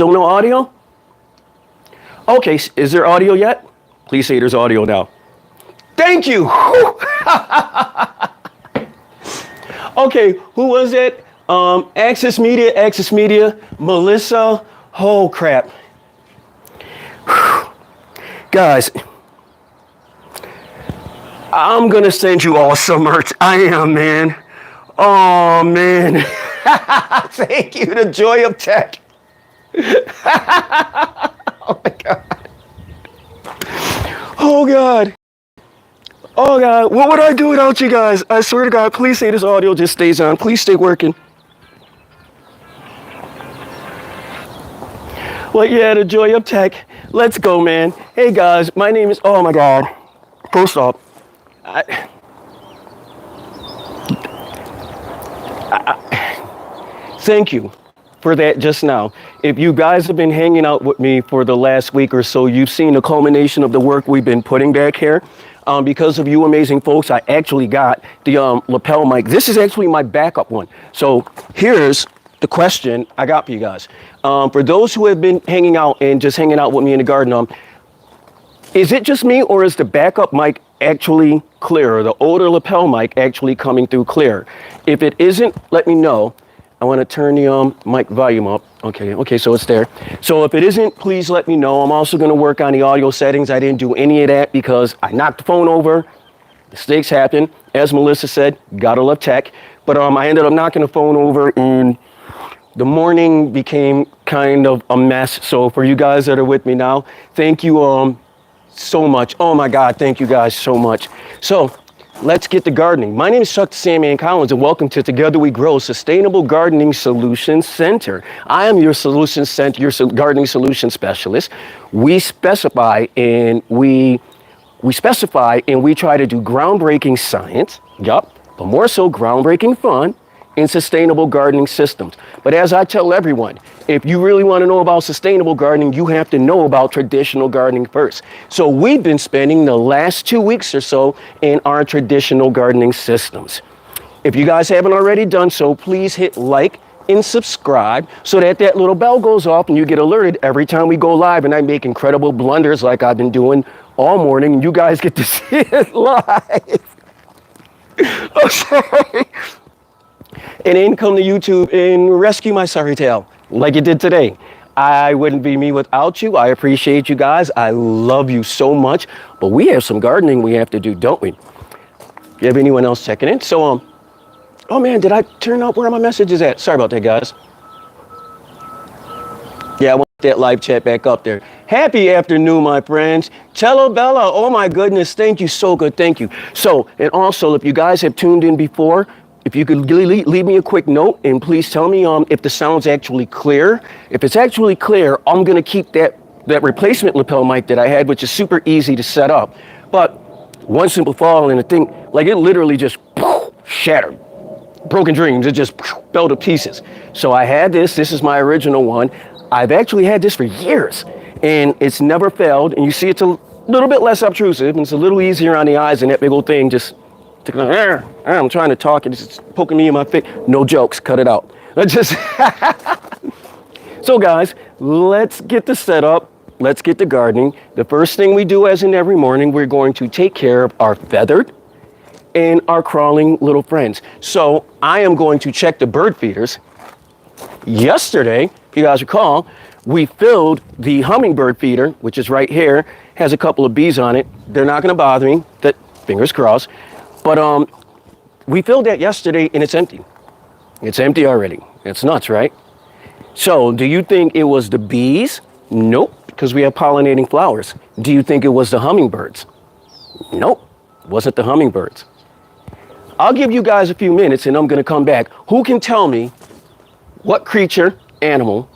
Still no audio? Okay, is there audio yet? Please say there's audio now. Thank you. Okay, who was it? Access Media, Melissa. Oh, crap. Guys, I'm going to send you all some merch. I am, man. Oh, man. Thank you, the joy of tech. Oh, my God. Oh, God. Oh, God. What would I do without you guys? I swear to God, please say this audio just stays on. Please stay working. Well, yeah, the joy of tech. Let's go, man. Hey, guys, my name is, oh, my God. First off, thank you for that just now. If you guys have been hanging out with me for the last week or so, you've seen the culmination of the work we've been putting back here. Because of you amazing folks, I actually got the lapel mic. This is actually my backup one. So here's the question I got for you guys. For those who have been hanging out and just hanging out with me in the garden, is it just me or is the backup mic actually clear? The older lapel mic actually coming through clear? If it isn't, let me know. I want to turn the mic volume up. Okay, so it's there. So if it isn't, please let me know. I'm also going to work on the audio settings. I didn't do any of that because I knocked the phone over. Mistakes happen. As Melissa said, gotta love tech. But I ended up knocking the phone over and the morning became kind of a mess. So for you guys that are with me now, thank you so much. Oh my God, thank you guys so much. So let's get to gardening. My name is Chuck the Sandman Collins, and welcome to Together We Grow Sustainable Gardening Solutions Center. I am your solution center, your gardening solution specialist. We specify and we try to do groundbreaking science, but more so groundbreaking fun in sustainable gardening systems. But as I tell everyone, if you really want to know about sustainable gardening, you have to know about traditional gardening first. So we've been spending the last 2 weeks or so in our traditional gardening systems. If you guys haven't already done so, please hit like and subscribe so that that little bell goes off and you get alerted every time we go live and I make incredible blunders like I've been doing all morning and you guys get to see it live. Okay. And then come to YouTube and rescue my sorry tail like you did today. I wouldn't be me without you. I appreciate you guys. I love you so much. But we have some gardening we have to do, don't we? You have anyone else checking in? So, oh man, did I turn up where my message is at? Sorry about that, guys. Yeah, I want that live chat back up there. Happy afternoon, my friends. Cello Bella, oh my goodness, thank you, so good, thank you. So, and also, if you guys have tuned in before, if you could leave me a quick note and please tell me if the sound's actually clear. If it's actually clear, I'm gonna keep that replacement lapel mic that I had, which is super easy to set up. But one simple fall and the thing, like it literally just shattered. Broken dreams, it just fell to pieces. So I had this is my original one. I've actually had this for years and it's never failed. And you see it's a little bit less obtrusive and it's a little easier on the eyes and that big old thing just, I'm trying to talk and it's poking me in my face. No jokes, cut it out. So guys, let's get the setup. Let's get to gardening. The first thing we do as in every morning, we're going to take care of our feathered and our crawling little friends. So I am going to check the bird feeders. Yesterday, if you guys recall, we filled the hummingbird feeder, which is right here, has a couple of bees on it. They're not gonna bother me, that fingers crossed. But we filled that yesterday and it's empty. It's empty already. It's nuts, right? So do you think it was the bees? Nope, because we have pollinating flowers. Do you think it was the hummingbirds? Nope, it wasn't the hummingbirds. I'll give you guys a few minutes and I'm gonna come back. Who can tell me what creature, animal,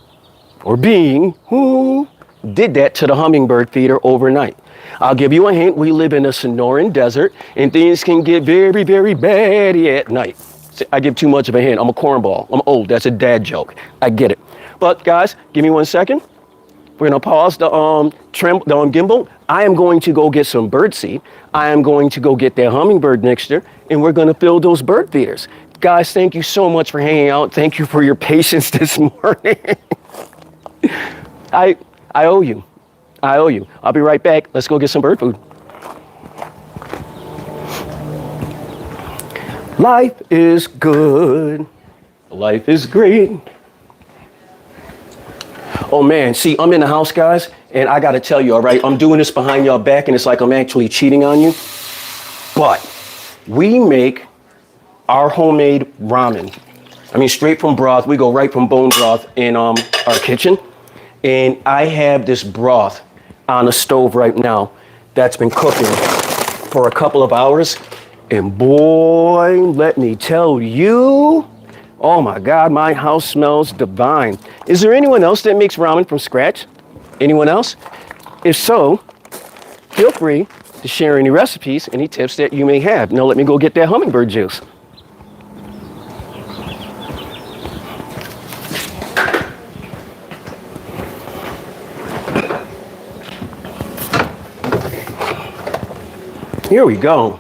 or being who did that to the hummingbird feeder overnight? I'll give you a hint. We live in a Sonoran desert and things can get very, very bad at night. I give too much of a hint. I'm a cornball. I'm old. That's a dad joke. I get it. But guys, give me 1 second. We're gonna pause the gimbal. I am going to go get some bird seed. I am going to go get that hummingbird mixture and we're gonna fill those bird feeders. Guys, thank you so much for hanging out. Thank you for your patience this morning. I owe you. I owe you. I'll be right back. Let's go get some bird food. Life is good. Life is great. Oh man, see, I'm in the house, guys, and I gotta tell you, all right, I'm doing this behind y'all back, and it's like I'm actually cheating on you. But we make our homemade ramen. I mean, straight from broth. We go right from bone broth in our kitchen. And I have this broth on the stove right now that's been cooking for a couple of hours. And boy, let me tell you, oh my God, my house smells divine. Is there anyone else that makes ramen from scratch? Anyone else? If so, feel free to share any recipes, any tips that you may have. Now let me go get that hummingbird juice. Here we go.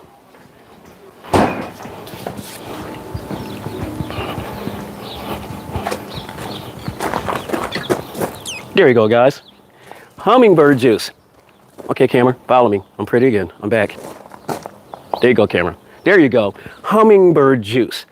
There you go, guys. Hummingbird juice. Okay, camera, follow me. I'm pretty good. I'm back. There you go, camera. There you go. Hummingbird juice.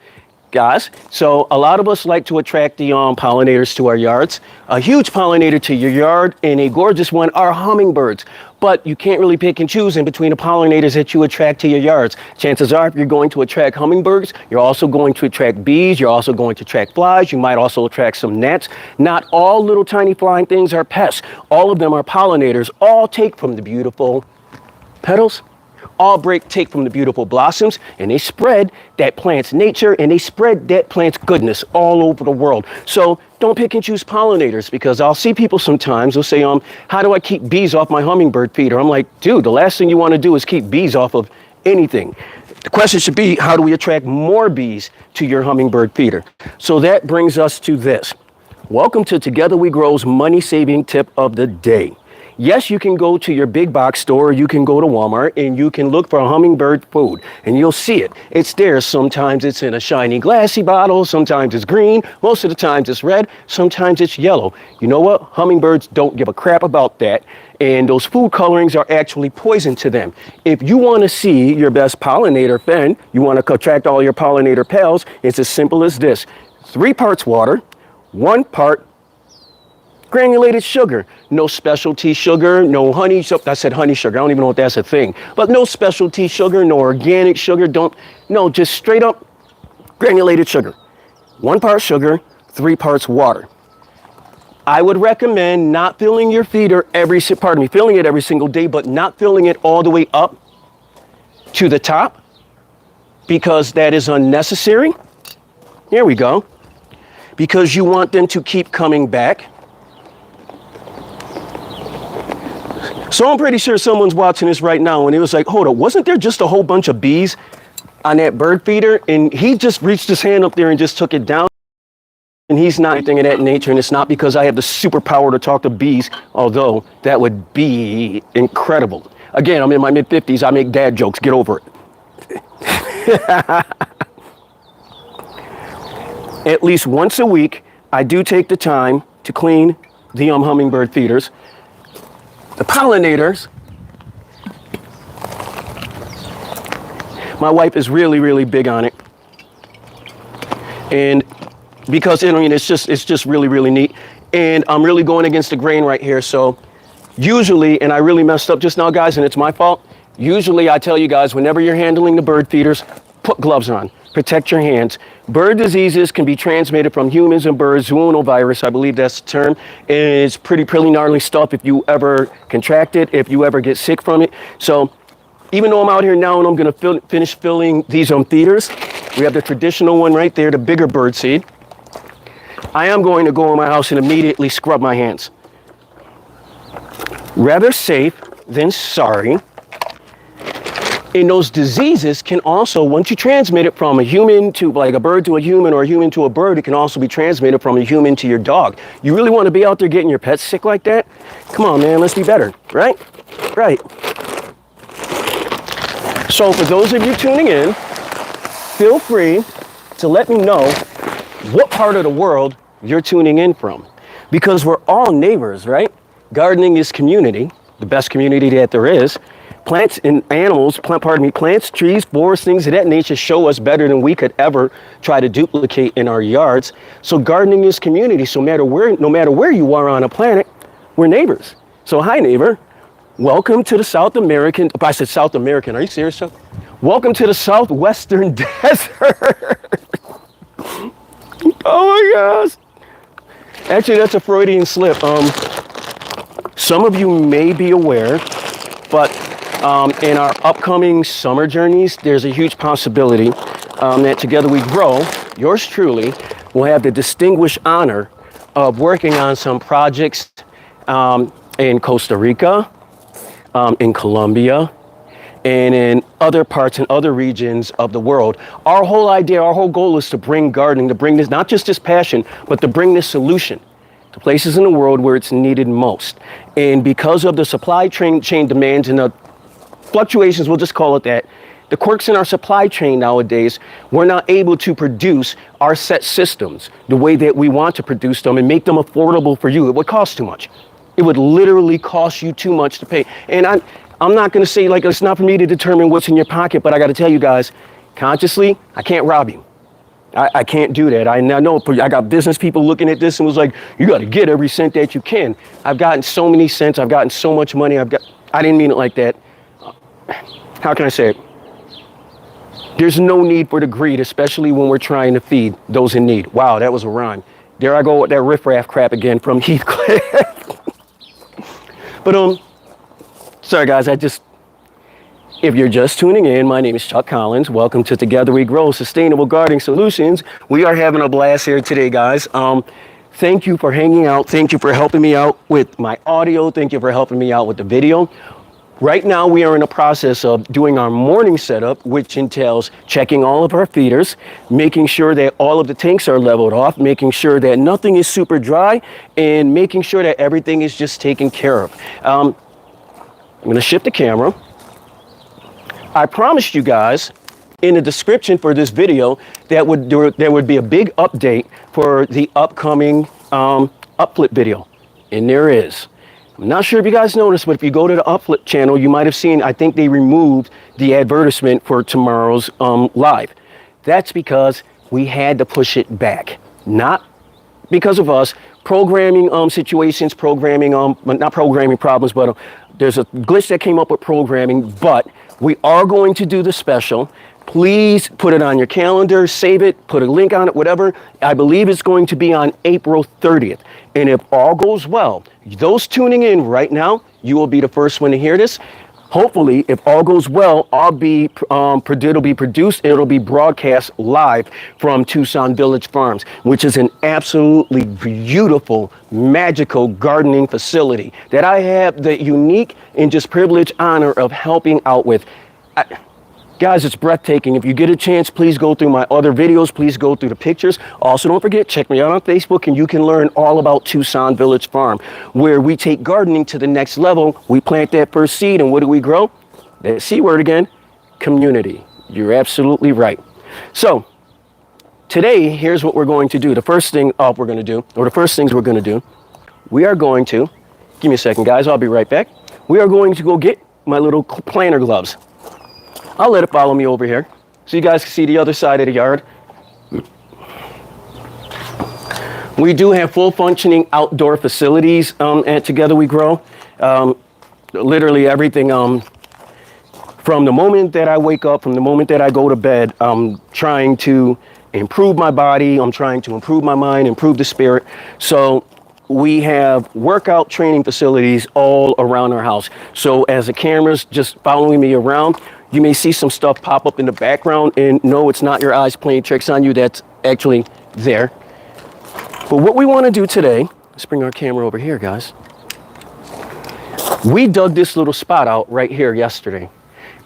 Guys, so a lot of us like to attract the pollinators to our yards. A huge pollinator to your yard and a gorgeous one are hummingbirds. But you can't really pick and choose in between the pollinators that you attract to your yards. Chances are, if you're going to attract hummingbirds, you're also going to attract bees. You're also going to attract flies. You might also attract some gnats. Not all little tiny flying things are pests. All of them are pollinators. All take from the beautiful petals. All take from the beautiful blossoms, and they spread that plant's nature, and they spread that plant's goodness all over the world. So don't pick and choose pollinators, because I'll see people sometimes, they'll say, how do I keep bees off my hummingbird feeder? I'm like, dude, the last thing you want to do is keep bees off of anything. The question should be, how do we attract more bees to your hummingbird feeder? So that brings us to this. Welcome to Together We Grow's money-saving tip of the day. Yes, you can go to your big box store, you can go to Walmart, and you can look for hummingbird food, and you'll see it. It's there. Sometimes it's in a shiny glassy bottle, sometimes it's green, most of the times it's red, sometimes it's yellow. You know what? Hummingbirds don't give a crap about that, and those food colorings are actually poison to them. If you want to see your best pollinator friend, you want to attract all your pollinator pals, it's as simple as this. 3 parts water, 1 part granulated sugar. No specialty sugar, no honey. I said honey sugar. I don't even know if that's a thing. But no specialty sugar, no organic sugar. No, just straight up granulated sugar. 1 part sugar, 3 parts water. I would recommend not filling your feeder filling it every single day, but not filling it all the way up to the top, because that is unnecessary. There we go. Because you want them to keep coming back. So I'm pretty sure someone's watching this right now and it was like, hold up, wasn't there just a whole bunch of bees on that bird feeder? And he just reached his hand up there and just took it down. And he's not anything of that nature. And it's not because I have the superpower to talk to bees, although that would be incredible. Again, I'm in my mid-50s. I make dad jokes. Get over it. At least once a week, I do take the time to clean the hummingbird feeders. The pollinators, my wife is really, really big on it. And because, it's just really, really neat. And I'm really going against the grain right here. So usually, and I really messed up just now, guys, and it's my fault. Usually I tell you guys, whenever you're handling the bird feeders, put gloves on. Protect your hands. Bird diseases can be transmitted from humans and birds. Zoonovirus, I believe that's the term. It's pretty gnarly stuff if you ever contract it, if you ever get sick from it. So even though I'm out here now and I'm going to finish filling these feeders, we have the traditional one right there, the bigger bird seed. I am going to go in my house and immediately scrub my hands. Rather safe than sorry. And those diseases can also, once you transmit it from a human to, like a bird to a human or a human to a bird, it can also be transmitted from a human to your dog. You really want to be out there getting your pets sick like that? Come on, man, let's be better, right? Right. So for those of you tuning in, feel free to let me know what part of the world you're tuning in from. because we're all neighbors, right? Gardening is community, the best community that there is. Plants and animals, plants, trees, forests, things of that nature show us better than we could ever try to duplicate in our yards. So gardening is community. So no matter where you are on a planet, we're neighbors. So hi, neighbor. Welcome to the South American, if I said South American, are you serious, Chuck? Welcome to the Southwestern Desert. Oh my gosh. Actually, that's a Freudian slip. Some of you may be aware, but in our upcoming summer journeys, there's a huge possibility that Together We Grow, yours truly, will have the distinguished honor of working on some projects in Costa Rica, in Colombia, and in other parts and other regions of the world. Our whole idea, our whole goal is to bring gardening, to bring this, not just this passion, but to bring this solution to places in the world where it's needed most. And because of the supply chain demands and the fluctuations, we'll just call it that, the quirks in our supply chain nowadays, we're not able to produce our set systems the way that we want to produce them and make them affordable for you. It would cost too much. It would literally cost you too much to pay. And I'm not going to say, like, it's not for me to determine what's in your pocket, but I got to tell you guys, consciously, I can't rob you. I can't do that. I know I got business people looking at this and was like, you got to get every cent that you can. I've gotten so many cents. I've gotten so much money. I didn't mean it like that. How can I say it? There's no need for the greed, especially when we're trying to feed those in need. Wow, that was a rhyme. There I go with that riffraff crap again from Heathcliff. But, sorry guys, if you're just tuning in, my name is Chuck Collins. Welcome to Together We Grow Sustainable Gardening Solutions. We are having a blast here today, guys. Thank you for hanging out. Thank you for helping me out with my audio. Thank you for helping me out with the video. Right now, we are in the process of doing our morning setup, which entails checking all of our feeders, making sure that all of the tanks are leveled off, making sure that nothing is super dry, and making sure that everything is just taken care of. I'm going to shift the camera. I promised you guys in the description for this video that there would be a big update for the upcoming upflip video, and there is. I'm not sure if you guys noticed, but if you go to the upflip channel, you might have seen, I think they removed the advertisement for tomorrow's live. That's because we had to push it back, not because of us. Programming situations, not programming problems, but there's a glitch that came up with programming, but we are going to do the special. Please put it on your calendar, save it, put a link on it, whatever. I believe it's going to be on April 30th. And if all goes well, those tuning in right now, you will be the first one to hear this. Hopefully, if all goes well, it'll be produced and it'll be broadcast live from Tucson Village Farms, which is an absolutely beautiful, magical gardening facility that I have the unique and just privileged honor of helping out with. Guys, it's breathtaking. If you get a chance, please go through my other videos. Please go through the pictures. Also, don't forget, check me out on Facebook, and you can learn all about Tucson Village Farm, where we take gardening to the next level. We plant that first seed, and what do we grow? That C word again, community. You're absolutely right. So, today, here's what we're going to do. The first things we're going to do, we are going to, give me a second, guys. I'll be right back. We are going to go get my little planter gloves. I'll let it follow me over here so you guys can see the other side of the yard. We do have full functioning outdoor facilities at Together We Grow. Literally everything from the moment that I wake up, from the moment that I go to bed, I'm trying to improve my body. I'm trying to improve my mind, improve the spirit. So we have workout training facilities all around our house. So as the camera's just following me around, you may see some stuff pop up in the background, and no, it's not your eyes playing tricks on you. That's actually there. But what we want to do today, let's bring our camera over here, guys. We dug this little spot out right here yesterday.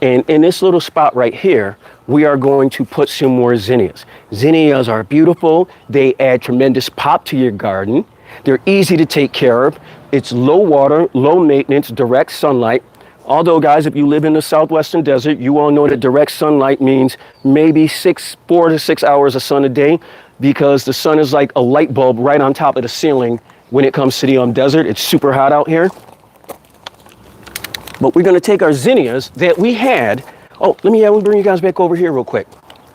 And in this little spot right here, we are going to put some more zinnias. Zinnias are beautiful. They add tremendous pop to your garden. They're easy to take care of. It's low water, low maintenance, direct sunlight. Although, guys, if you live in the southwestern desert, you all know that direct sunlight means maybe 4 to 6 hours of sun a day, because the sun is like a light bulb right on top of the ceiling when it comes to the desert. It's super hot out here. But we're going to take our zinnias that we had. Oh, let me bring you guys back over here real quick.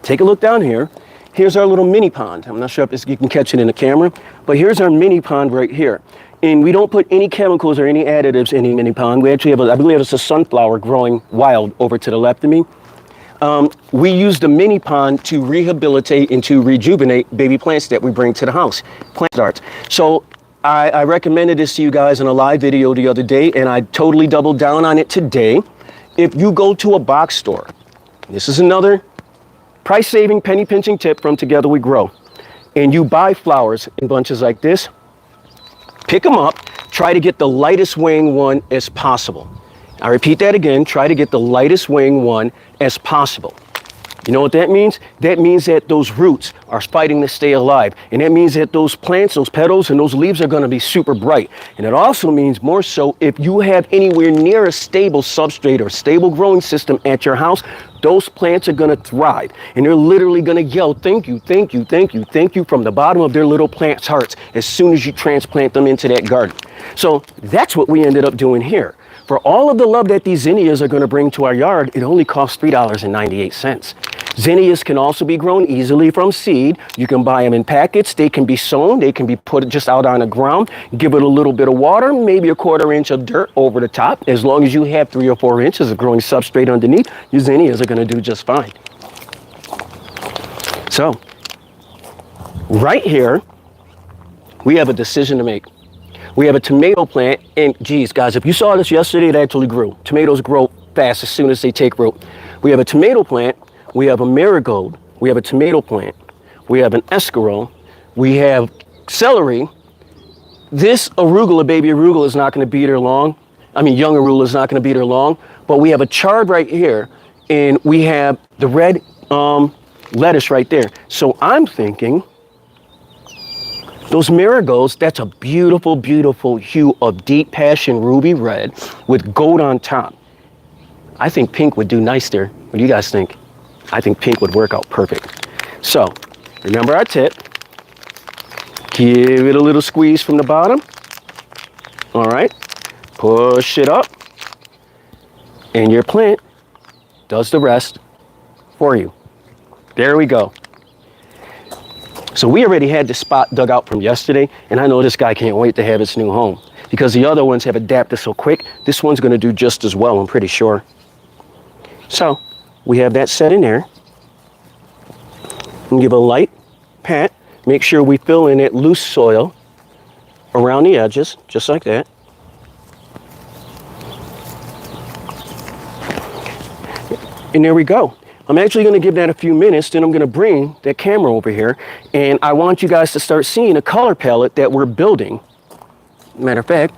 Take a look down here. Here's our little mini pond. I'm not sure if you can catch it in the camera, but here's our mini pond right here. And we don't put any chemicals or any additives in the mini pond. We actually have, I believe it's a sunflower growing wild over to the left of me. We use the mini pond to rehabilitate and to rejuvenate baby plants that we bring to the house, plant starts. So I recommended this to you guys in a live video the other day, and I totally doubled down on it today. If you go to a box store, this is another price-saving, penny-pinching tip from Together We Grow, and you buy flowers in bunches like this, pick them up, try to get the lightest weighing one as possible. I repeat that again, try to get the lightest weighing one as possible. You know what that means? That means that those roots are fighting to stay alive. And that means that those plants, those petals, and those leaves are going to be super bright. And it also means more so if you have anywhere near a stable substrate or stable growing system at your house, those plants are going to thrive. And they're literally going to yell, thank you, thank you, thank you, thank you from the bottom of their little plants' hearts as soon as you transplant them into that garden. So that's what we ended up doing here. For all of the love that these zinnias are going to bring to our yard, it only costs $3.98. Zinnias can also be grown easily from seed. You can buy them in packets. They can be sown. They can be put just out on the ground. Give it a little bit of water, maybe a 1/4 inch of dirt over the top. As long as you have 3 or 4 inches of growing substrate underneath, your zinnias are going to do just fine. So, right here, we have a decision to make. We have a tomato plant, and geez, guys, if you saw this yesterday, it actually grew. Tomatoes grow fast as soon as they take root. We have a tomato plant, we have a marigold, we have a tomato plant, we have an escarole, we have celery. This arugula, baby arugula, is not going to be there long. I mean, young arugula is not going to be there long, but we have a chard right here, and we have the red lettuce right there. So I'm thinking, those marigolds, that's a beautiful, beautiful hue of deep passion ruby red with gold on top. I think pink would do nice there. What do you guys think? I think pink would work out perfect. So, remember our tip. Give it a little squeeze from the bottom. All right. Push it up. And your plant does the rest for you. There we go. So we already had this spot dug out from yesterday, and I know this guy can't wait to have its new home because the other ones have adapted so quick. This one's going to do just as well, I'm pretty sure. So we have that set in there. And give a light pat. Make sure we fill in that loose soil around the edges, just like that. And there we go. I'm actually going to give that a few minutes, then I'm going to bring that camera over here, and I want you guys to start seeing a color palette that we're building. Matter of fact,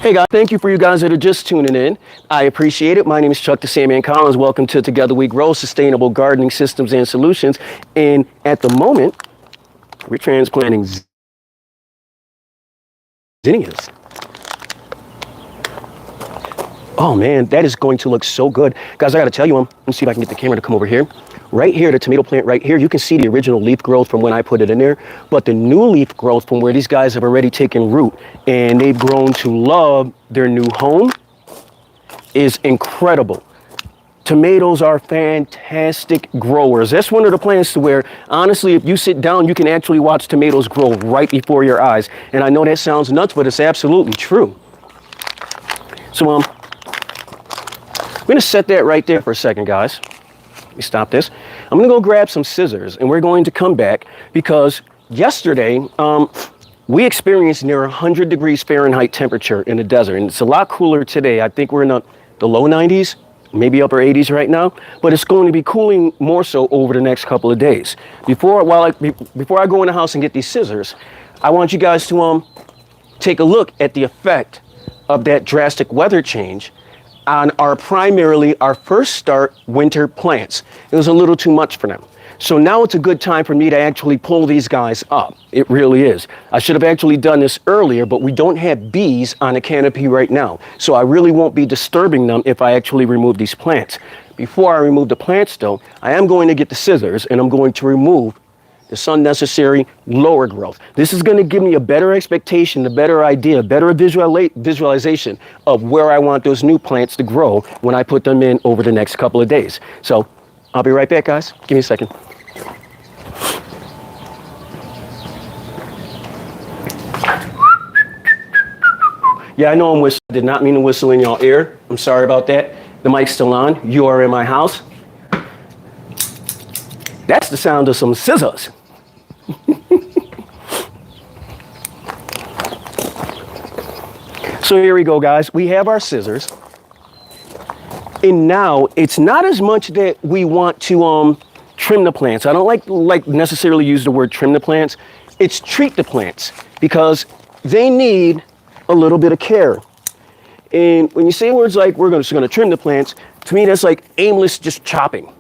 hey guys, thank you for you guys that are just tuning in. I appreciate it. My name is Chuck the Sandman Collins. Welcome to Together We Grow Sustainable Gardening Systems and Solutions. And at the moment, we're transplanting zinnias. Oh man, that is going to look so good. Guys, I gotta tell you, let me see if I can get the camera to come over here. Right here, the tomato plant right here, you can see the original leaf growth from when I put it in there, but the new leaf growth from where these guys have already taken root and they've grown to love their new home is incredible. Tomatoes are fantastic growers. That's one of the plants to where, honestly, if you sit down, you can actually watch tomatoes grow right before your eyes. And I know that sounds nuts, but it's absolutely true. So, I'm going to set that right there for a second, guys. Let me stop this. I'm going to go grab some scissors, and we're going to come back because yesterday we experienced near 100 degrees Fahrenheit temperature in the desert, and it's a lot cooler today. I think we're in the low 90s, maybe upper 80s right now, but it's going to be cooling more so over the next couple of days. Before I go in the house and get these scissors, I want you guys to take a look at the effect of that drastic weather change on primarily our first start winter plants. It was a little too much for them. So now it's a good time for me to actually pull these guys up. It really is. I should have actually done this earlier, but we don't have bees on the canopy right now. So I really won't be disturbing them if I actually remove these plants. Before I remove the plants though, I am going to get the scissors and I'm going to remove It's unnecessary, lower growth. This is going to give me a better expectation, a better idea, better visualization of where I want those new plants to grow when I put them in over the next couple of days. So I'll be right back, guys. Give me a second. Yeah, I know I'm whistling. I did not mean to whistle in y'all ear. I'm sorry about that. The mic's still on. You are in my house. That's the sound of some scissors. So here we go, guys. We have our scissors. And now it's not as much that we want to trim the plants. I don't like necessarily use the word trim the plants. It's treat the plants because they need a little bit of care. And when you say words like we're just going to trim the plants, to me that's like aimless just chopping.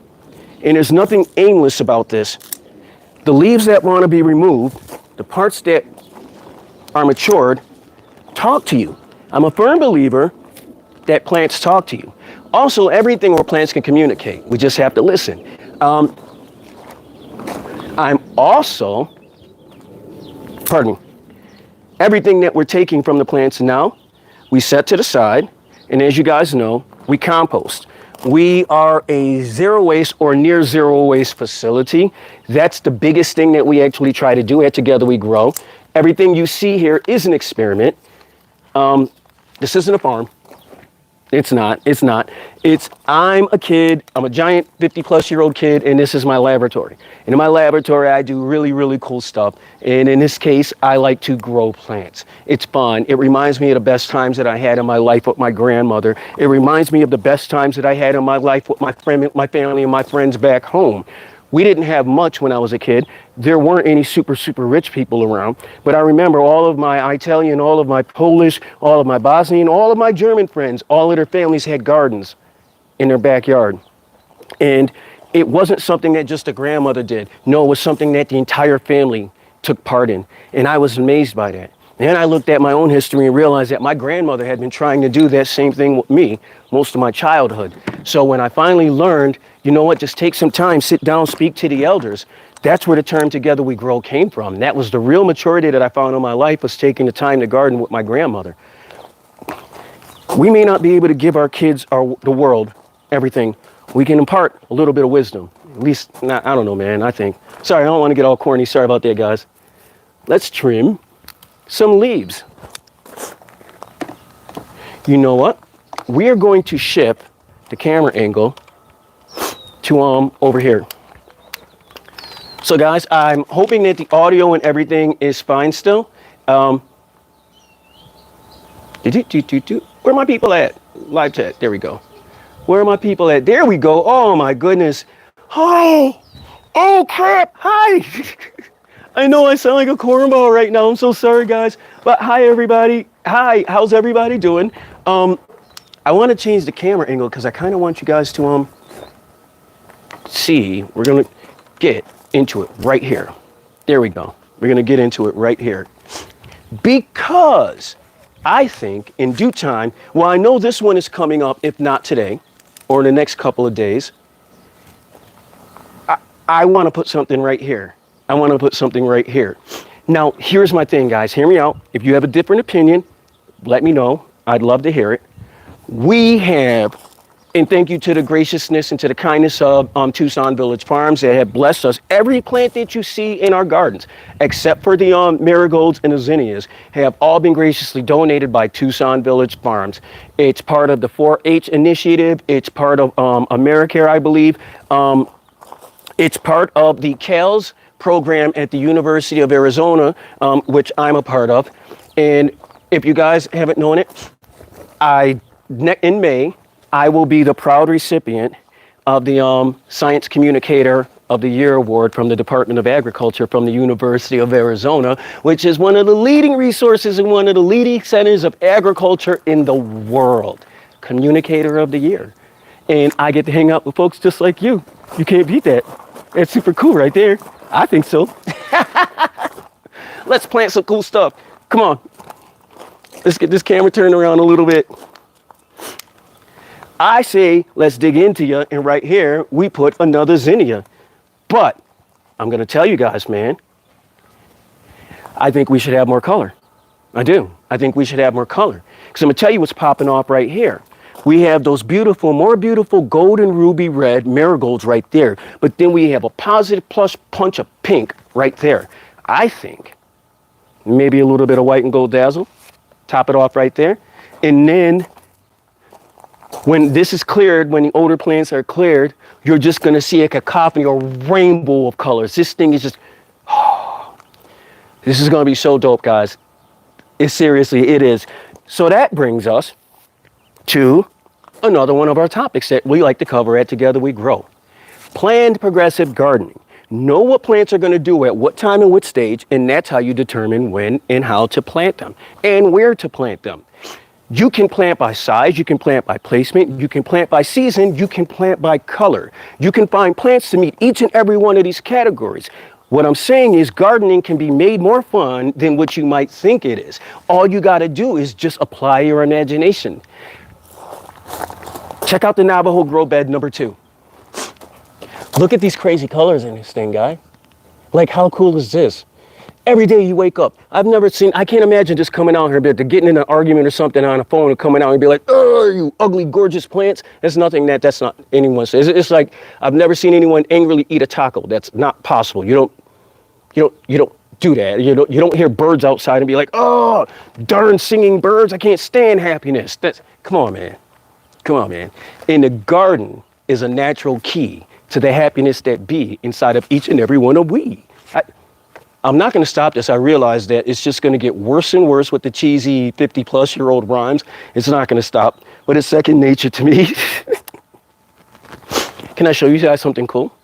And there's nothing aimless about this. The leaves that want to be removed, the parts that are matured, talk to you. I'm a firm believer that plants talk to you. Also, everything where plants can communicate. We just have to listen. I'm also, everything that we're taking from the plants now, we set to the side. And as you guys know, we compost. We are a zero waste or near zero waste facility. That's the biggest thing that we actually try to do at Together We Grow. Everything you see here is an experiment. This isn't a farm. It's not. I'm a kid. I'm a giant 50-plus-year-old kid, and this is my laboratory. And in my laboratory, I do really, really cool stuff. And in this case, I like to grow plants. It's fun. It reminds me of the best times that I had in my life with my grandmother. It reminds me of the best times that I had in my life with my family and my friends back home. We didn't have much when I was a kid. There weren't any super, super rich people around. But I remember all of my Italian, all of my Polish, all of my Bosnian, all of my German friends, all of their families had gardens in their backyard. And it wasn't something that just a grandmother did. No, it was something that the entire family took part in. And I was amazed by that. And I looked at my own history and realized that my grandmother had been trying to do that same thing with me most of my childhood. So when I finally learned, you know what, just take some time, sit down, speak to the elders, that's where the term Together We Grow came from. And that was the real maturity that I found in my life, was taking the time to garden with my grandmother. We may not be able to give our kids, the world, everything. We can impart a little bit of wisdom. At least, I don't know, man, I think. Sorry, I don't want to get all corny. Sorry about that, guys. Let's trim some leaves. You know what? We are going to shift the camera angle to over here. So guys, I'm hoping that the audio and everything is fine still. Where are my people at? Live chat. There we go. Where are my people at? There we go. Oh my goodness. Hi. Oh crap. Hi. I know I sound like a cornball right now. I'm so sorry, guys. But hi, everybody. Hi. How's everybody doing? I want to change the camera angle because I kind of want you guys to see. We're going to get into it right here. There we go. We're going to get into it right here. Because I think in due time, well, I know this one is coming up, if not today or in the next couple of days. I want to put something right here. I want to put something right here. Now, here's my thing, guys. Hear me out. If you have a different opinion, let me know. I'd love to hear it. We have, and thank you to the graciousness and to the kindness of Tucson Village Farms that have blessed us. Every plant that you see in our gardens, except for the marigolds and the zinnias, have all been graciously donated by Tucson Village Farms. It's part of the 4-H initiative. It's part of AmeriCare, I believe. It's part of the CALS program at the University of Arizona, which I'm a part of. And if you guys haven't known it, in May, I will be the proud recipient of the Science Communicator of the Year Award from the Department of Agriculture from the University of Arizona, which is one of the leading resources and one of the leading centers of agriculture in the world. Communicator of the Year. And I get to hang out with folks just like you. You can't beat that. That's super cool right there. I think so. Let's plant some cool stuff. Come on. Let's get this camera turned around a little bit. I say, let's dig into you, and right here, we put another zinnia. But I'm going to tell you guys, man, I think we should have more color. I do. I think we should have more color. Because I'm going to tell you what's popping off right here. We have those beautiful, more beautiful golden ruby red marigolds right there. But then we have a positive plus punch of pink right there. I think maybe a little bit of white and gold dazzle. Top it off right there. And then when this is cleared, when the older plants are cleared, you're just going to see a cacophony or rainbow of colors. This thing is just, oh, this is going to be so dope, guys. Seriously, it is. So that brings us to another one of our topics that we like to cover at Together We Grow. Planned progressive gardening. Know what plants are going to do at what time and what stage, and that's how you determine when and how to plant them and where to plant them. You can plant by size, you can plant by placement, you can plant by season, you can plant by color. You can find plants to meet each and every one of these categories. What I'm saying is gardening can be made more fun than what you might think it is. All you got to do is just apply your imagination. Check out the Navajo grow bed number 2. Look at these crazy colors in this thing, guy. Like, how cool is this? Every day you wake up. I can't imagine just coming out here, getting in an argument or something on a phone and coming out and be like, oh, you ugly, gorgeous plants. That's not anyone's. It's like, I've never seen anyone angrily eat a taco. That's not possible. You don't do that. You don't hear birds outside and be like, oh, darn singing birds. I can't stand happiness. Come on, man. Come on, man. In the garden is a natural key to the happiness that be inside of each and every one of we. I'm not going to stop this. I realize that it's just going to get worse and worse with the cheesy 50-plus-year-old rhymes. It's not going to stop, but it's second nature to me. Can I show you guys something cool?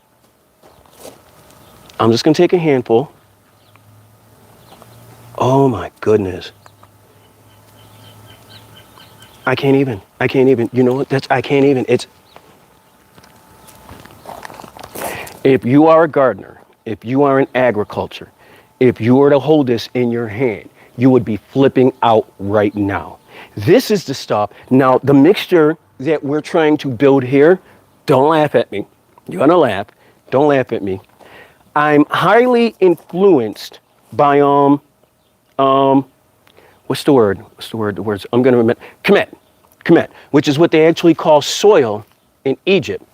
I'm just going to take a handful. Oh my goodness. I can't even. You know what? I can't even. If you are a gardener, if you are in agriculture, if you were to hold this in your hand, you would be flipping out right now. This is the stuff. Now, the mixture that we're trying to build here, don't laugh at me. You're gonna laugh. Don't laugh at me. I'm highly influenced by what's the word? The words I'm gonna remember. Kemet, which is what they actually call soil in Egypt.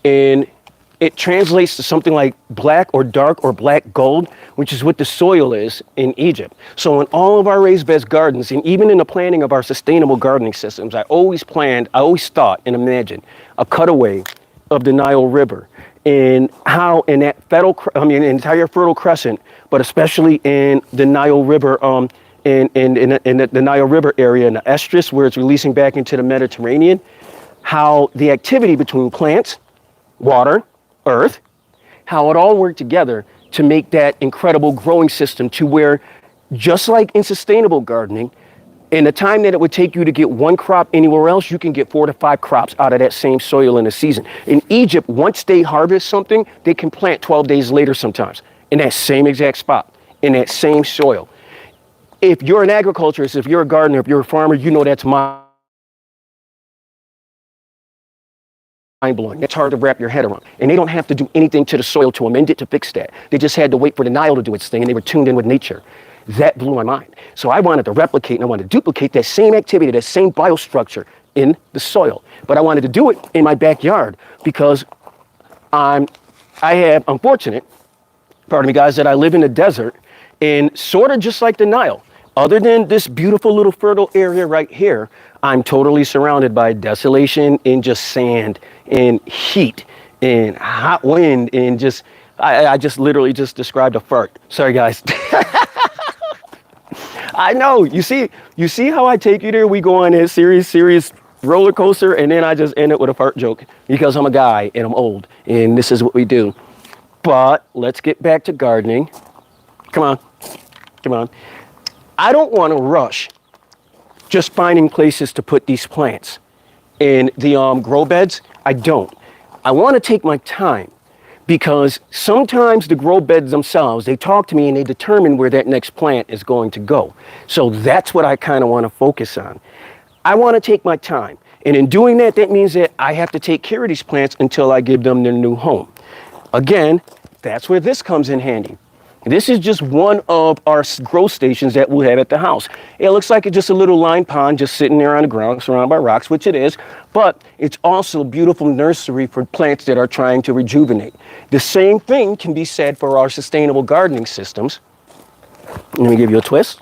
And it translates to something like black or dark or black gold, which is what the soil is in Egypt. So in all of our raised beds gardens, and even in the planning of our sustainable gardening systems, I always thought and imagined a cutaway of the Nile River and how in that entire Fertile Crescent, but especially in the Nile River, in the Nile River area, in the estrus where it's releasing back into the Mediterranean, how the activity between plants, water, earth, how it all worked together to make that incredible growing system to where, just like in sustainable gardening, in the time that it would take you to get one crop anywhere else, you can get 4 to 5 crops out of that same soil in a season. In Egypt, once they harvest something, they can plant 12 days later sometimes in that same exact spot, in that same soil. If you're an agriculturist, if you're a gardener, if you're a farmer, you know that's mind-blowing. It's hard to wrap your head around. And they don't have to do anything to the soil to amend it to fix that. They just had to wait for the Nile to do its thing, and they were tuned in with nature. That blew my mind. So I wanted to replicate and I wanted to duplicate that same activity, that same biostructure in the soil. But I wanted to do it in my backyard because I'm fortunate, pardon me guys, that I live in the desert and sort of just like the Nile. Other than this beautiful little fertile area right here, I'm totally surrounded by desolation and just sand and heat and hot wind and just, I just literally just described a fart. Sorry guys. I know, you see how I take you there? We go on a serious roller coaster and then I just end it with a fart joke because I'm a guy and I'm old and this is what we do. But let's get back to gardening. Come on. I don't want to rush just finding places to put these plants in the grow beds. I don't. I want to take my time because sometimes the grow beds themselves, they talk to me and they determine where that next plant is going to go. So that's what I kind of want to focus on. I want to take my time. And in doing that, that means that I have to take care of these plants until I give them their new home. Again, That's where this comes in handy. This is just one of our grow stations that we'll have at the house. It looks like it's just a little lined pond just sitting there on the ground surrounded by rocks, which it is, but it's also a beautiful nursery for plants that are trying to rejuvenate. The same thing can be said for our sustainable gardening systems. Let me give you a twist.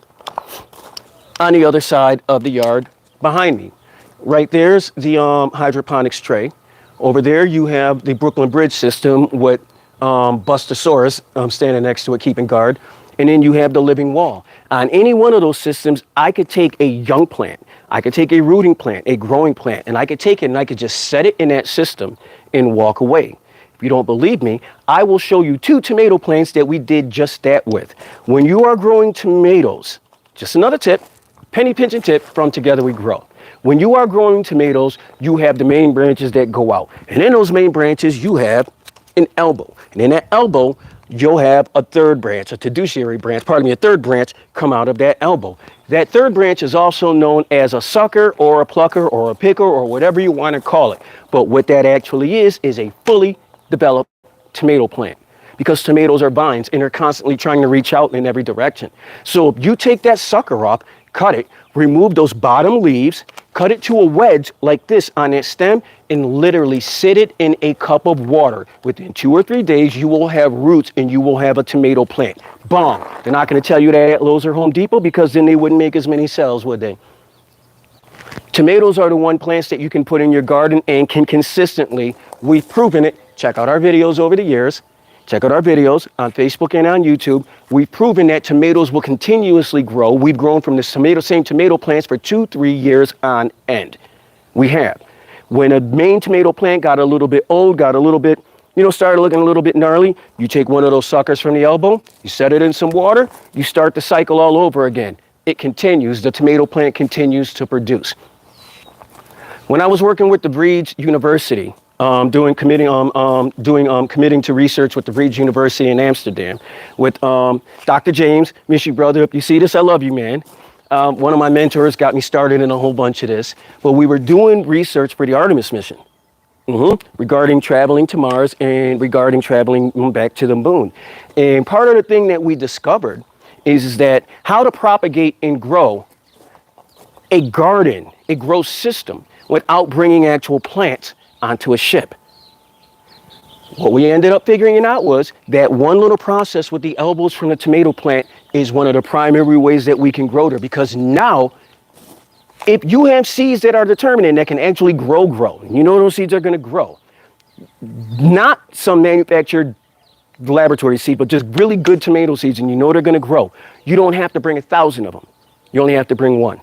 On the other side of the yard behind me, right there's the hydroponics tray. Over there you have the Brooklyn Bridge system with Bustosaurus standing next to it, keeping guard. And then you have the living wall. On any one of those systems, I could take a young plant, I could take a rooting plant, a growing plant, and I could take it and I could just set it in that system and walk away. If you don't believe me, I will show you 2 tomato plants that we did just that with. When you are growing tomatoes, just another tip, penny pinching tip from Together We Grow. When you are growing tomatoes, you have the main branches that go out. And in those main branches, you have an elbow. And in that elbow, you'll have a third branch, a a third branch come out of that elbow. That third branch is also known as a sucker or a plucker or a picker or whatever you want to call it. But what that actually is a fully developed tomato plant. Because tomatoes are vines and they're constantly trying to reach out in every direction. So if you take that sucker off, cut it, remove those bottom leaves, cut it to a wedge like this on that stem, and literally sit it in a cup of water. Within 2 or 3 days, you will have roots and you will have a tomato plant. Bomb. They're not going to tell you that at Lowe's or Home Depot because then they wouldn't make as many sales, would they? Tomatoes are the one plants that you can put in your garden and can consistently, we've proven it. Check out our videos over the years. Check out our videos on Facebook and on YouTube. We've proven that tomatoes will continuously grow. We've grown from the same tomato plants for 2-3 years on end. We have. When a main tomato plant got a little bit old, started looking a little bit gnarly, you take one of those suckers from the elbow, you set it in some water, you start the cycle all over again. It continues. The tomato plant continues to produce. When I was working with the Breeds University, committing to research with the Breeds University in Amsterdam with Dr. James, miss you, brother. If you see this, I love you, man. One of my mentors got me started in a whole bunch of this. But we were doing research for the Artemis mission regarding traveling to Mars and regarding traveling back to the moon. And part of the thing that we discovered is that how to propagate and grow a garden, a grow system, without bringing actual plants onto a ship. What we ended up figuring out was that one little process with the elbows from the tomato plant is one of the primary ways that we can grow there, because now if you have seeds that are determinate that can actually grow, you know those seeds are going to grow. Not some manufactured laboratory seed, but just really good tomato seeds, and you know they're going to grow. You don't have to bring 1,000 of them. You only have to bring 1.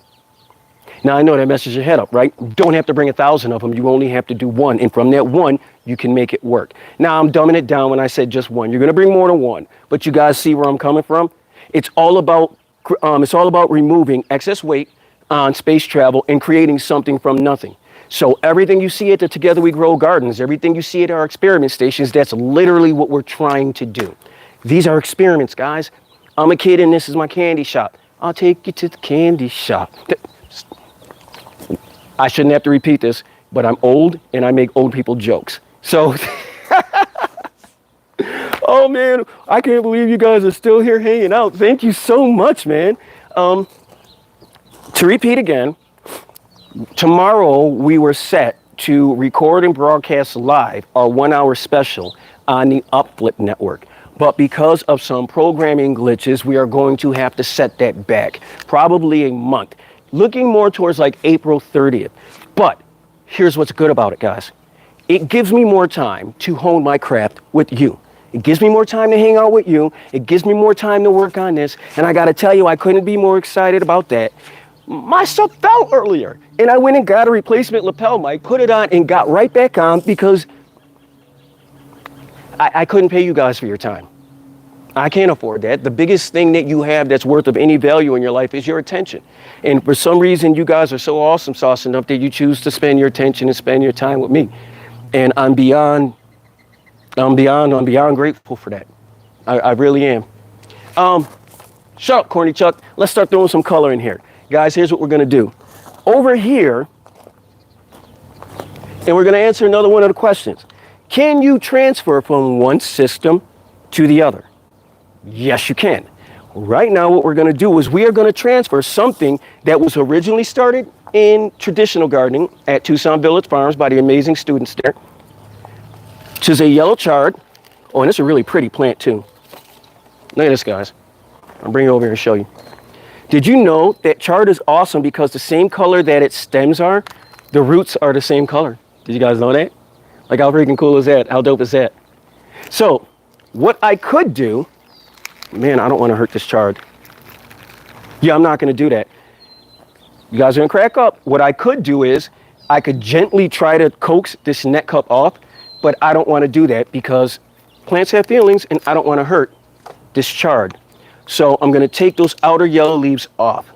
Now, I know that messes your head up, right? You don't have to bring 1,000 of them. You only have to do 1. And from that 1, you can make it work. Now, I'm dumbing it down when I said just 1. You're going to bring more than 1. But you guys see where I'm coming from? It's all about removing excess weight on space travel and creating something from nothing. So everything you see at the Together We Grow Gardens, everything you see at our experiment stations, that's literally what we're trying to do. These are experiments, guys. I'm a kid and this is my candy shop. I'll take you to the candy shop. I shouldn't have to repeat this, but I'm old and I make old people jokes. So, oh man, I can't believe you guys are still here hanging out. Thank you so much, man. To repeat again, tomorrow we were set to record and broadcast live our 1-hour special on the Upflip Network. But because of some programming glitches, we are going to have to set that back, probably a month. Looking more towards like April 30th. But here's what's good about it, guys. It gives me more time to hone my craft with you. It gives me more time to hang out with you. It gives me more time to work on this. And I got to tell you, I couldn't be more excited about that. My stuff fell earlier. And I went and got a replacement lapel mic, put it on, and got right back on because I couldn't pay you guys for your time. I can't afford that. The biggest thing that you have that's worth of any value in your life is your attention. And for some reason, you guys are so awesome sauce enough that you choose to spend your attention and spend your time with me. And I'm beyond grateful for that. I really am. Shut up, Corny Chuck. Let's start throwing some color in here. Guys, here's what we're gonna do. Over here, and we're gonna answer another one of the questions. Can you transfer from one system to the other? Yes, you can. Right now, what we're going to do is we are going to transfer something that was originally started in traditional gardening at Tucson Village Farms by the amazing students there, which is a yellow chard. Oh, and it's a really pretty plant too. Look at this, guys. I'll bring it over here and show you. Did you know that chard is awesome because the same color that its stems are, the roots are the same color? Did you guys know that? Like, how freaking cool is that? How dope is that? So what I could do, man, I don't want to hurt this chard. Yeah, I'm not going to do that. You guys are going to crack up. What I could do is I could gently try to coax this net cup off, but I don't want to do that because plants have feelings and I don't want to hurt this chard. So I'm going to take those outer yellow leaves off.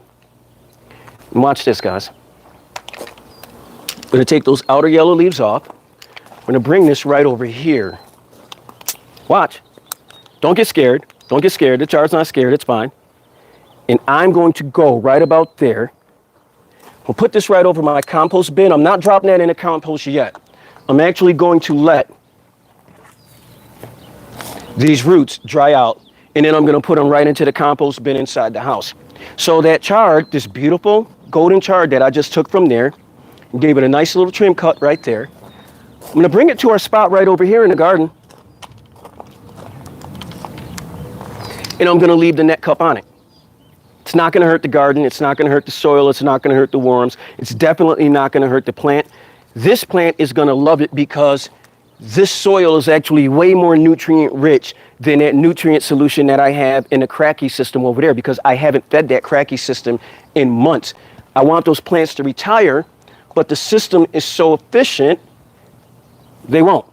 And watch this, guys. I'm going to take those outer yellow leaves off. I'm going to bring this right over here. Watch. Don't get scared. Don't get scared. The chard's not scared. It's fine. And I'm going to go right about there. I'll put this right over my compost bin. I'm not dropping that in the compost yet. I'm actually going to let these roots dry out. And then I'm going to put them right into the compost bin inside the house. So that chard, this beautiful golden chard that I just took from there, and gave it a nice little trim cut right there. I'm going to bring it to our spot right over here in the garden. And I'm going to leave the net cup on it. It's not going to hurt the garden. It's not going to hurt the soil. It's not going to hurt the worms. It's definitely not going to hurt the plant. This plant is going to love it because this soil is actually way more nutrient rich than that nutrient solution that I have in the cracky system over there because I haven't fed that cracky system in months. I want those plants to retire, but the system is so efficient, they won't.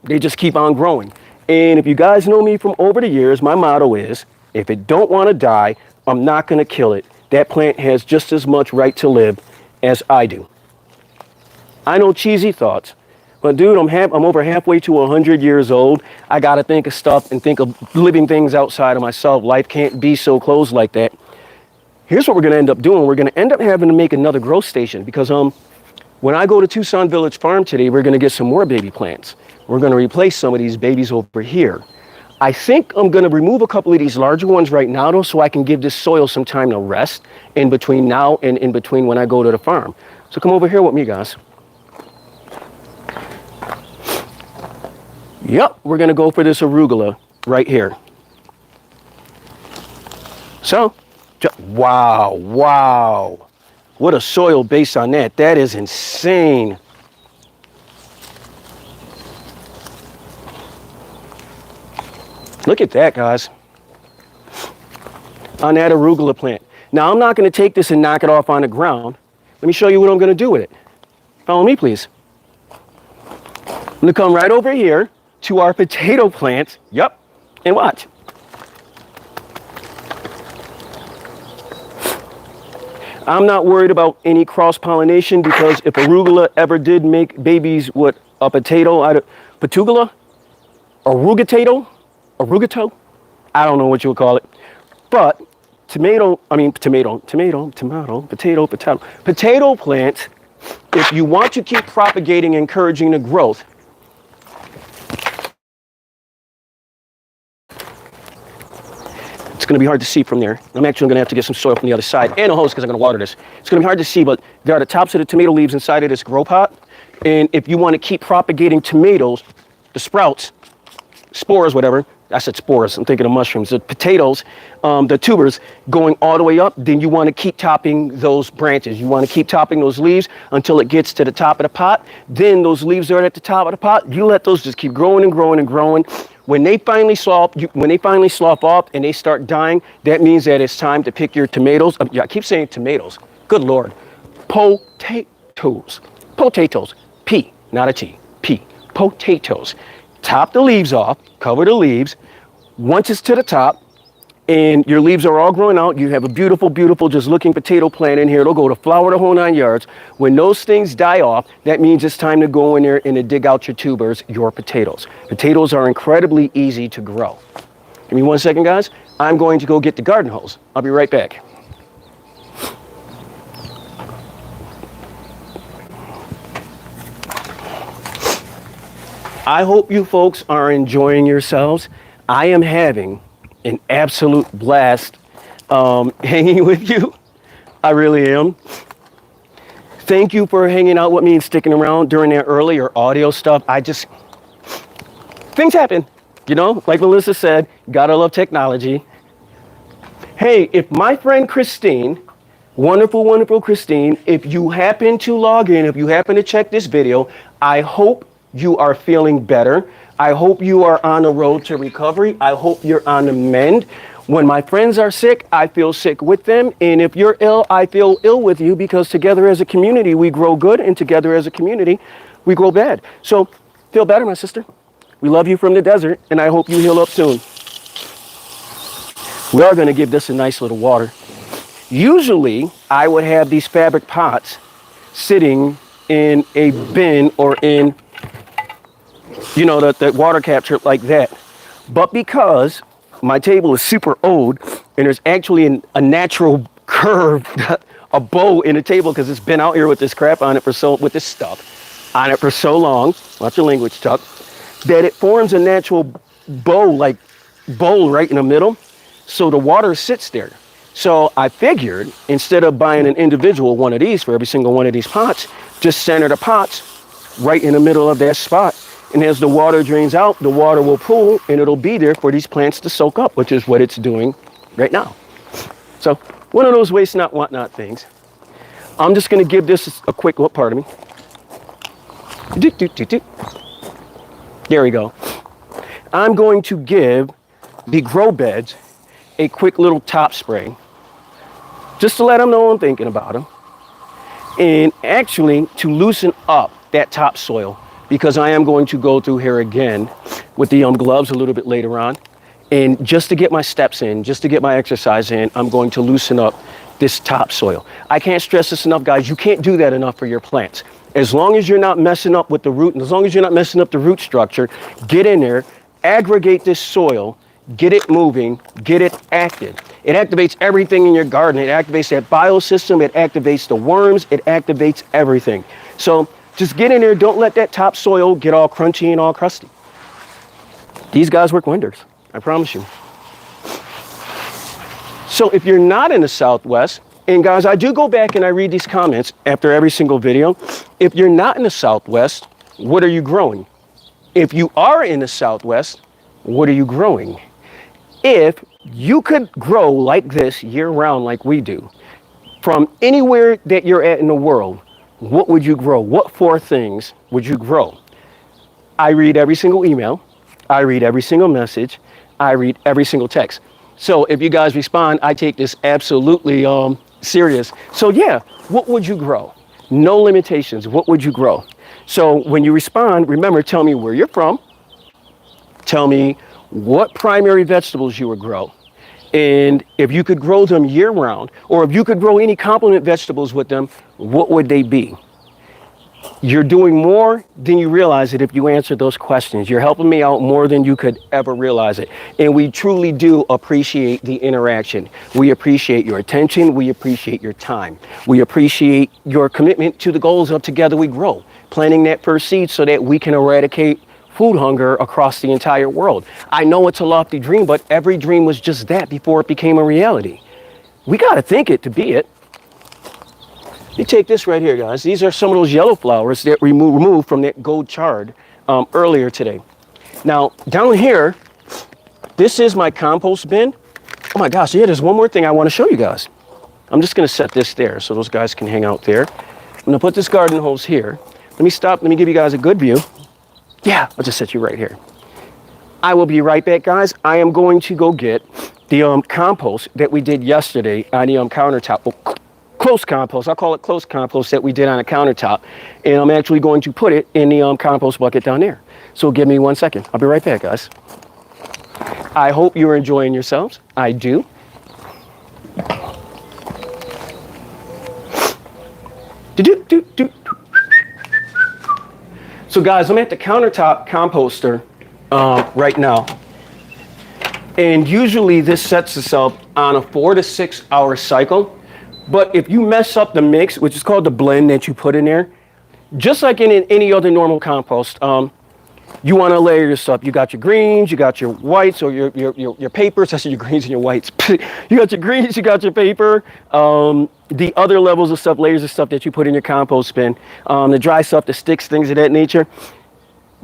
They just keep on growing. And if you guys know me from over the years, my motto is, if it don't want to die, I'm not going to kill it. That plant has just as much right to live as I do. I know cheesy thoughts, but dude, I'm over halfway to 100 years old. I got to think of stuff and think of living things outside of myself. Life can't be so closed like that. Here's what we're going to end up doing. We're going to end up having to make another growth station because when I go to Tucson Village Farm today, we're going to get some more baby plants. We're going to replace some of these babies over here. I think I'm going to remove a couple of these larger ones right now, though, so I can give this soil some time to rest in between now and in between when I go to the farm. So come over here with me, guys. Yep, we're going to go for this arugula right here. So, wow. What a soil base on that. That is insane. Look at that, guys. On that arugula plant. Now, I'm not going to take this and knock it off on the ground. Let me show you what I'm going to do with it. Follow me, please. I'm going to come right over here to our potato plants. Yep. And watch. I'm not worried about any cross-pollination because if arugula ever did make babies with a potato, patugula, arugatato, I don't know what you would call it. But potato plants, if you want to keep propagating, encouraging the growth, it's going to be hard to see from there. I'm actually going to have to get some soil from the other side and a hose because I'm going to water this. It's going to be hard to see, but there are the tops of the tomato leaves inside of this grow pot. And if you want to keep propagating tomatoes, the sprouts, spores, whatever, I said spores, I'm thinking of mushrooms, the potatoes, the tubers going all the way up, then you want to keep topping those branches. You want to keep topping those leaves until it gets to the top of the pot. Then those leaves are at the top of the pot. You let those just keep growing and growing and growing. When they finally slough off and they start dying, that means that it's time to pick your tomatoes. Yeah, I keep saying tomatoes. Good Lord. Potatoes. P, not a T. P. Potatoes. Top the leaves off, cover the leaves. Once it's to the top and your leaves are all growing out, you have a beautiful, beautiful just looking potato plant in here. It'll go to flower the whole 9 yards. When those things die off, that means it's time to go in there and to dig out your tubers, your potatoes. Potatoes are incredibly easy to grow. Give me 1 second, guys. I'm going to go get the garden hose. I'll be right back. I hope you folks are enjoying yourselves. I am having an absolute blast hanging with you. I really am. Thank you for hanging out with me and sticking around during that earlier audio stuff. Things happen, you know, like Melissa said, gotta love technology. Hey, if my friend Christine, wonderful, wonderful Christine, if you happen to log in, if you happen to check this video, I hope you are feeling better. I hope you are on the road to recovery. I hope you're on the mend. When my friends are sick, I feel sick with them. And if you're ill, I feel ill with you, because together as a community, we grow good, and together as a community, we grow bad. So feel better, my sister. We love you from the desert, and I hope you heal up soon. We are going to give this a nice little water. Usually, I would have these fabric pots sitting in a bin or in, you know, the water capture like that. But because my table is super old, and there's actually a natural curve, a bow in the table, because it's been out here with this crap on it with this stuff on it for so long, watch your language, Chuck, that it forms a natural bowl right in the middle, so the water sits there. So I figured, instead of buying an individual one of these for every single one of these pots, just center the pots right in the middle of that spot. And as the water drains out, the water will pool, and it'll be there for these plants to soak up, which is what it's doing right now. So one of those waste not, want not things. I'm just going to give this a quick, what part of me? There we go. I'm going to give the grow beds a quick little top spray, just to let them know I'm thinking about them, and actually to loosen up that topsoil, because I am going to go through here again with the gloves a little bit later on. And just to get my steps in, just to get my exercise in, I'm going to loosen up this topsoil. I can't stress this enough, guys. You can't do that enough for your plants. As long as you're not messing up with the root, and as long as you're not messing up the root structure, get in there, aggregate this soil, get it moving, get it active. It activates everything in your garden. It activates that biosystem. It activates the worms. It activates everything. So just get in there. Don't let that topsoil get all crunchy and all crusty. These guys work wonders, I promise you. So if you're not in the Southwest, and guys, I do go back and I read these comments after every single video. If you're not in the Southwest, what are you growing? If you are in the Southwest, what are you growing? If you could grow like this year round, like we do, from anywhere that you're at in the world, what would you grow? What 4 things would you grow? I read every single email. I read every single message. I read every single text. So if you guys respond, I take this absolutely serious. So yeah, what would you grow? No limitations. What would you grow? So when you respond, remember, tell me where you're from. Tell me what primary vegetables you would grow. And if you could grow them year round, or if you could grow any complement vegetables with them, what would they be? You're doing more than you realize it if you answer those questions. You're helping me out more than you could ever realize it. And we truly do appreciate the interaction. We appreciate your attention. We appreciate your time. We appreciate your commitment to the goals of Together We Grow, planting that first seed so that we can eradicate food hunger across the entire world. I know it's a lofty dream, but every dream was just that before it became a reality. We got to think it to be it. You take this right here, guys. These are some of those yellow flowers that we removed from that gold chard earlier today. Now, down here, this is my compost bin. Oh my gosh, yeah, there's one more thing I want to show you guys. I'm just going to set this there so those guys can hang out there. I'm going to put this garden hose here. Let me stop. Let me give you guys a good view. Yeah, I'll just set you right here. I will be right back, guys. I am going to go get the compost that we did yesterday on the countertop. Well, close compost. I'll call it close compost that we did on a countertop. And I'm actually going to put it in the compost bucket down there. So give me 1 second. I'll be right back, guys. I hope you're enjoying yourselves. I do. So guys, I'm at the countertop composter right now. And usually this sets itself on a 4 to 6 hour cycle. But if you mess up the mix, which is called the blend that you put in there, just like in any other normal compost, You want to layer your stuff. You got your greens, you got your whites or your papers. I said your greens and your whites. You got your greens, you got your paper. The other levels of stuff, layers of stuff that you put in your compost bin. The dry stuff, the sticks, things of that nature.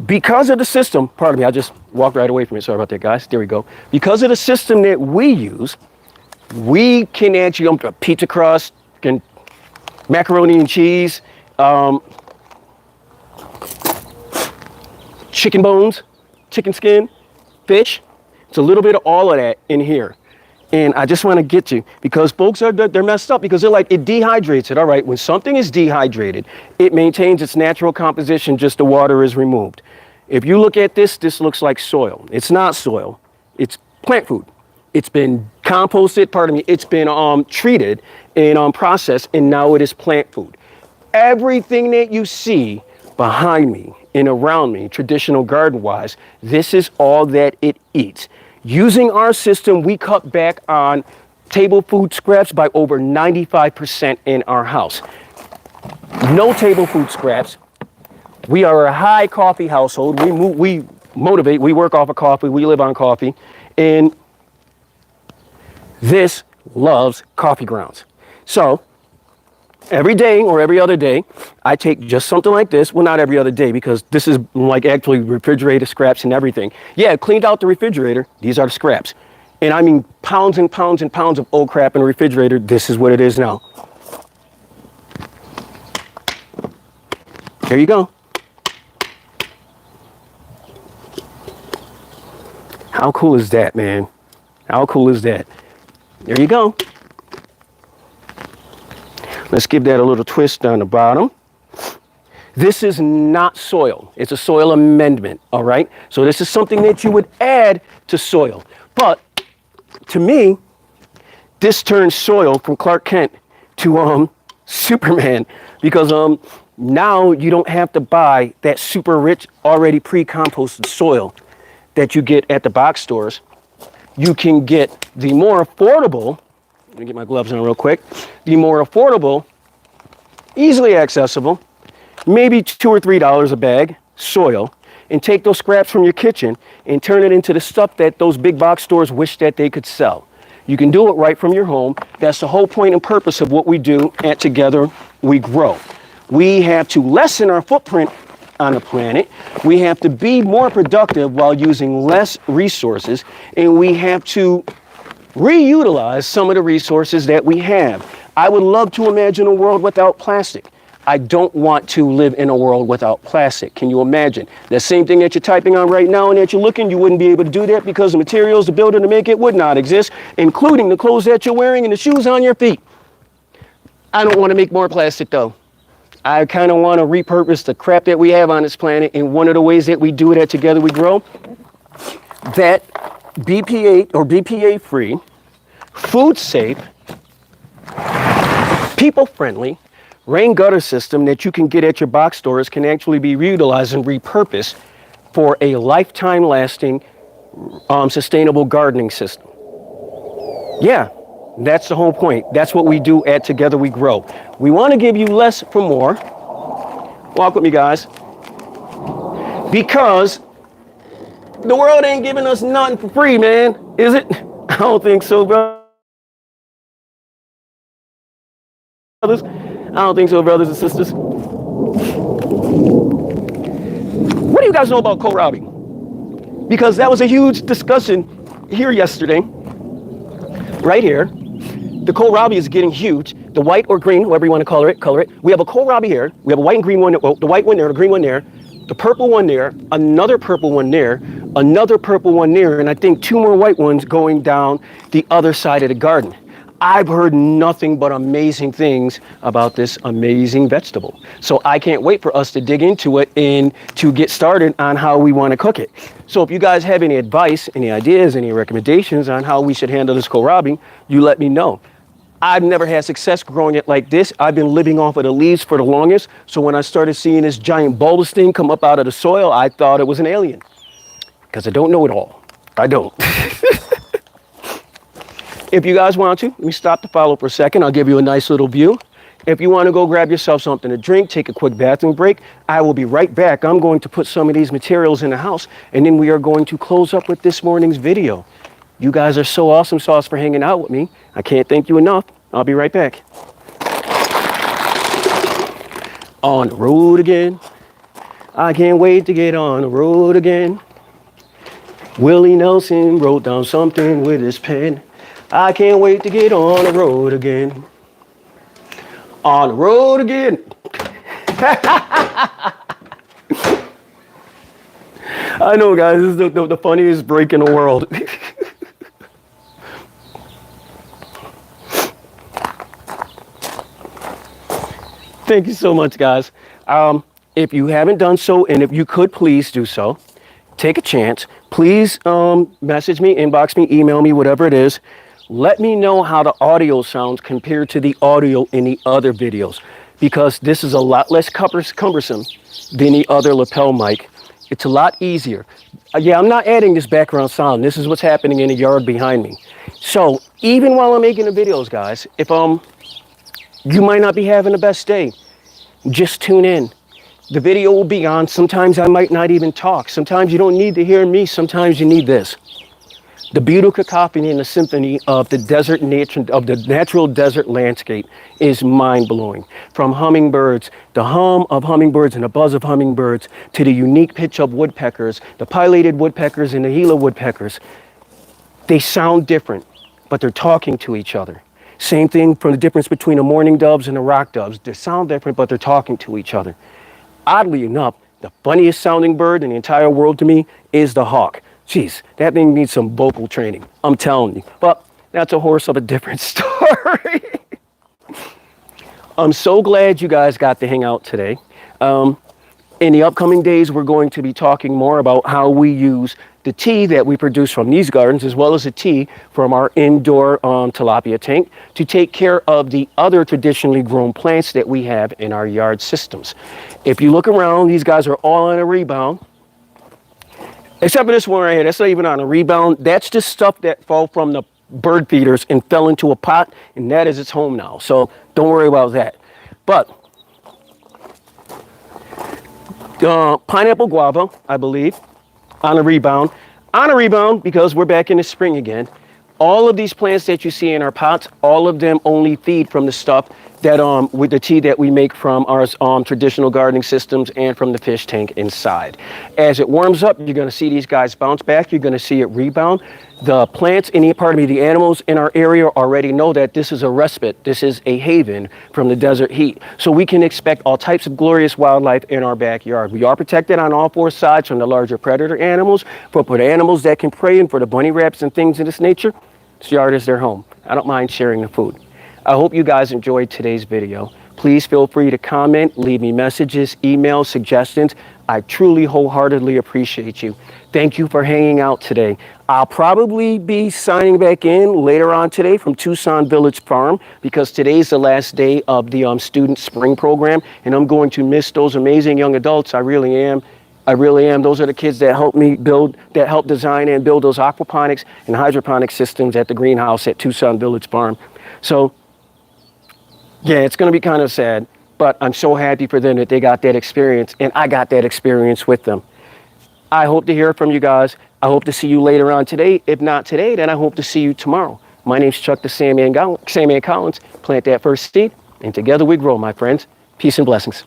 Because of the system, pardon me, I just walked right away from it. Sorry about that, guys. There we go. Because of the system that we use, we can actually pizza crust, can macaroni and cheese, chicken bones, chicken skin, fish. It's a little bit of all of that in here. And I just want to get you, because folks they're messed up because they're like, it dehydrates it. All right, when something is dehydrated, it maintains its natural composition, just the water is removed. If you look at this, this looks like soil. It's not soil, it's plant food. It's been composted, pardon me, it's been treated and processed, and now it is plant food. Everything that you see behind me and around me, traditional garden-wise, this is all that it eats. Using our system, we cut back on table food scraps by over 95% in our house. No table food scraps. We are a high coffee household. We motivate, we work off of coffee, we live on coffee, and this loves coffee grounds. So every day or every other day, I take just something like this. Well, not every other day, because this is like actually refrigerator scraps and everything. Yeah, cleaned out the refrigerator. These are the scraps. And I mean pounds and pounds and pounds of old crap in the refrigerator. This is what it is now. There you go. How cool is that, man? How cool is that? There you go. Let's give that a little twist down the bottom. This is not soil. It's a soil amendment, all right? So this is something that you would add to soil. But to me, this turns soil from Clark Kent to Superman, because now you don't have to buy that super rich, already pre-composted soil that you get at the box stores. You can get the more affordable, let me get my gloves on real quick, the more affordable, easily accessible, maybe $2 or $3 a bag, soil, and take those scraps from your kitchen and turn it into the stuff that those big box stores wish that they could sell. You can do it right from your home. That's the whole point and purpose of what we do at Together We Grow. We have to lessen our footprint on the planet. We have to be more productive while using less resources, and we have to reutilize some of the resources that we have. I would love to imagine a world without plastic. I don't want to live in a world without plastic. Can you imagine? The same thing that you're typing on right now and that you're looking, you wouldn't be able to do that because the materials, the building to make it would not exist, including the clothes that you're wearing and the shoes on your feet. I don't want to make more plastic though. I kind of want to repurpose the crap that we have on this planet, and one of the ways that we do it at Together We Grow, that BPA or BPA free, food safe, people friendly, rain gutter system that you can get at your box stores can actually be reutilized and repurposed for a lifetime lasting sustainable gardening system. Yeah. That's the whole point. That's what we do at Together We Grow. We want to give you less for more. Walk with me, guys. Because the world ain't giving us nothing for free, man. Is it? I don't think so, brothers. I don't think so, brothers and sisters. What do you guys know about kohlrabi? Because that was a huge discussion here yesterday. Right here. The kohlrabi is getting huge. The white or green, whatever you want to color it. We have a kohlrabi here. We have a white and green one. Well, the white one there, the green one there, the purple one there, another purple one there, another purple one there, and I think 2 more white ones going down the other side of the garden. I've heard nothing but amazing things about this amazing vegetable. So I can't wait for us to dig into it and to get started on how we want to cook it. So if you guys have any advice, any ideas, any recommendations on how we should handle this kohlrabi, you let me know. I've never had success growing it like this. I've been living off of the leaves for the longest. So when I started seeing this giant bulbous thing come up out of the soil, I thought it was an alien. Because I don't know it all. I don't. If you guys want to, let me stop the follow for a second. I'll give you a nice little view. If you want to go grab yourself something to drink, take a quick bathroom break, I will be right back. I'm going to put some of these materials in the house, and then we are going to close up with this morning's video. You guys are so awesome sauce for hanging out with me. I can't thank you enough. I'll be right back. On the road again. I can't wait to get on the road again. Willie Nelson wrote down something with his pen. I can't wait to get on the road again. On the road again. I know, guys, this is the funniest break in the world. Thank you so much, guys. If you haven't done so, and if you could please do so, take a chance. Please message me, inbox me, email me, whatever it is. Let me know how the audio sounds compared to the audio in the other videos, because this is a lot less cumbersome than the other lapel mic. It's a lot easier. Yeah, I'm not adding this background sound. This is what's happening in the yard behind me. So even while I'm making the videos, guys, if you might not be having the best day, just tune in. The video will be on. Sometimes I might not even talk. Sometimes you don't need to hear me. Sometimes you need this. The beautiful cacophony and the symphony of the desert nature, of the natural desert landscape, is mind-blowing. From hummingbirds, the hum of hummingbirds and the buzz of hummingbirds, to the unique pitch of woodpeckers, the pileated woodpeckers and the Gila woodpeckers. They sound different, but they're talking to each other. Same thing from the difference between the mourning doves and the rock doves. They sound different, but they're talking to each other. Oddly enough, the funniest sounding bird in the entire world to me is the hawk. Jeez, that thing needs some vocal training, I'm telling you. But that's a horse of a different story. I'm so glad you guys got to hang out today. In the upcoming days, we're going to be talking more about how we use the tea that we produce from these gardens, as well as the tea from our indoor tilapia tank, to take care of the other traditionally grown plants that we have in our yard systems. If you look around, these guys are all on a rebound. Except for this one right here, that's not even on a rebound. That's just stuff that fell from the bird feeders and fell into a pot, and that is its home now. So don't worry about that. But pineapple guava, I believe, on a rebound. On a rebound because we're back in the spring again. All of these plants that you see in our pots, all of them only feed from the stuff that with the tea that we make from our traditional gardening systems and from the fish tank inside. As it warms up, you're going to see these guys bounce back. You're going to see it rebound. The plants, the animals in our area already know that this is a respite. This is a haven from the desert heat. So we can expect all types of glorious wildlife in our backyard. We are protected on all four sides from the larger predator animals, but for the animals that can prey and for the bunny rabbits and things of this nature, this yard is their home. I don't mind sharing the food. I hope you guys enjoyed today's video. Please feel free to comment, leave me messages, emails, suggestions. I truly wholeheartedly appreciate you. Thank you for hanging out today. I'll probably be signing back in later on today from Tucson Village Farm, because today's the last day of the student spring program, and I'm going to miss those amazing young adults. I really am. I really am. Those are the kids that helped me build, that helped design and build those aquaponics and hydroponic systems at the greenhouse at Tucson Village Farm. So, yeah, it's going to be kind of sad, but I'm so happy for them that they got that experience, and I got that experience with them. I hope to hear from you guys. I hope to see you later on today. If not today, then I hope to see you tomorrow. My name's Chuck the Sandman Collins. Plant that first seed, and together we grow, my friends. Peace and blessings.